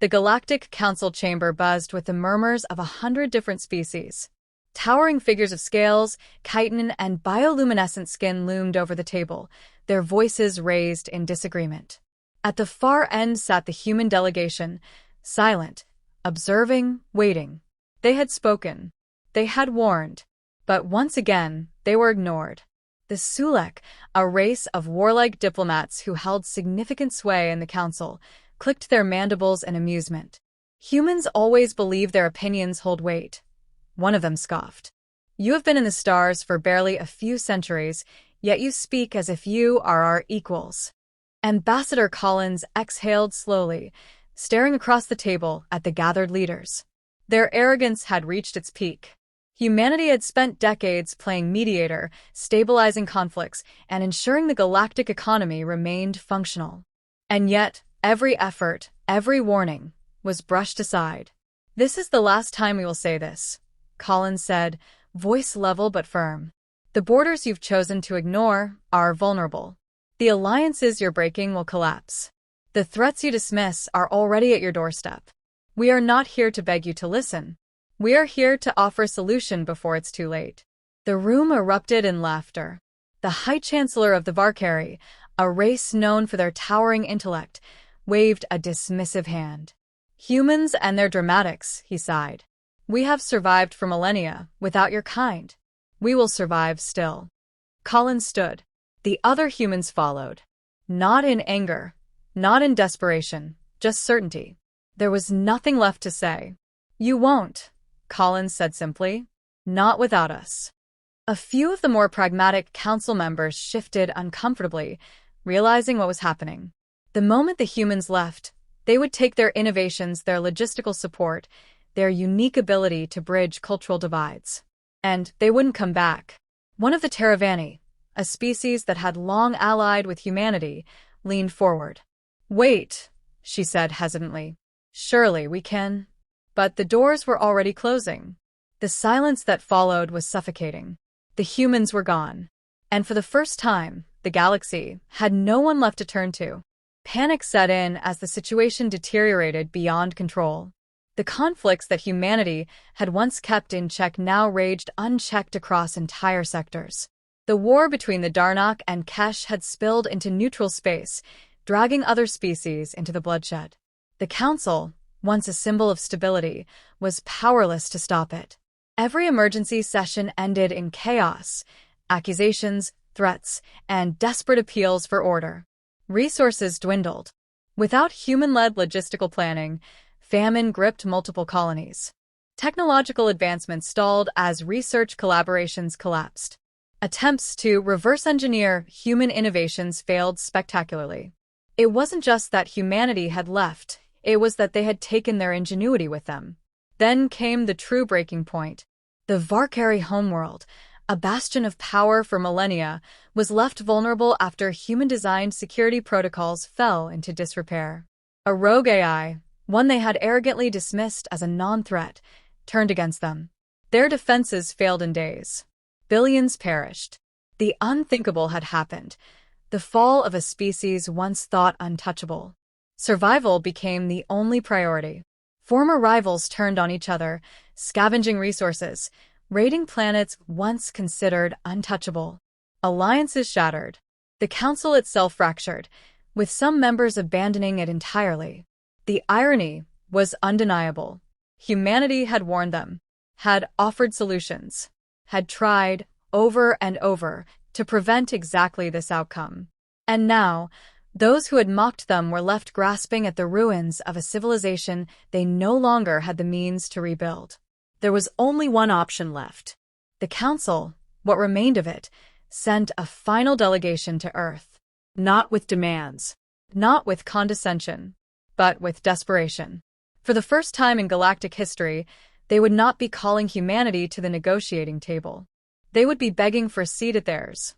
The Galactic Council chamber buzzed with the murmurs of 100 different species. Towering figures of scales, chitin, and bioluminescent skin loomed over the table, their voices raised in disagreement. At the far end sat the human delegation, silent, observing, waiting. They had spoken. They had warned. But once again, they were ignored. The Sulek, a race of warlike diplomats who held significant sway in the council, clicked their mandibles in amusement. Humans always believe their opinions hold weight. One of them scoffed. You have been in the stars for barely a few centuries, yet you speak as if you are our equals. Ambassador Collins exhaled slowly, staring across the table at the gathered leaders. Their arrogance had reached its peak. Humanity had spent decades playing mediator, stabilizing conflicts, and ensuring the galactic economy remained functional. And yet, every effort, every warning, was brushed aside. This is the last time we will say this, Collins said, voice level but firm. The borders you've chosen to ignore are vulnerable. The alliances you're breaking will collapse. The threats you dismiss are already at your doorstep. We are not here to beg you to listen. We are here to offer a solution before it's too late. The room erupted in laughter. The High Chancellor of the Varkari, a race known for their towering intellect, waved a dismissive hand. Humans and their dramatics, he sighed. We have survived for millennia without your kind. We will survive still. Collins stood. The other humans followed. Not in anger, not in desperation, just certainty. There was nothing left to say. You won't, Collins said simply. Not without us. A few of the more pragmatic council members shifted uncomfortably, realizing what was happening. The moment the humans left, they would take their innovations, their logistical support, their unique ability to bridge cultural divides. And they wouldn't come back. One of the Taravani, a species that had long allied with humanity, leaned forward. Wait, she said hesitantly. Surely we can. But the doors were already closing. The silence that followed was suffocating. The humans were gone. And for the first time, the galaxy had no one left to turn to. Panic set in as the situation deteriorated beyond control. The conflicts that humanity had once kept in check now raged unchecked across entire sectors. The war between the Darnak and Kesh had spilled into neutral space, dragging other species into the bloodshed. The Council, once a symbol of stability, was powerless to stop it. Every emergency session ended in chaos, accusations, threats, and desperate appeals for order. Resources dwindled. Without human-led logistical planning, famine gripped multiple colonies. Technological advancements stalled as research collaborations collapsed. Attempts to reverse-engineer human innovations failed spectacularly. It wasn't just that humanity had left, it was that they had taken their ingenuity with them. Then came the true breaking point. The Varkari homeworld, a bastion of power for millennia, was left vulnerable after human-designed security protocols fell into disrepair. A rogue AI, one they had arrogantly dismissed as a non-threat, turned against them. Their defenses failed in days. Billions perished. The unthinkable had happened. The fall of a species once thought untouchable. Survival became the only priority. Former rivals turned on each other, scavenging resources, raiding planets once considered untouchable. Alliances shattered. The Council itself fractured, with some members abandoning it entirely. The irony was undeniable. Humanity had warned them, had offered solutions, had tried, over and over, to prevent exactly this outcome. And now, those who had mocked them were left grasping at the ruins of a civilization they no longer had the means to rebuild. There was only one option left. The Council, what remained of it, sent a final delegation to Earth. Not with demands, not with condescension, but with desperation. For the first time in galactic history, they would not be calling humanity to the negotiating table. They would be begging for a seat at theirs.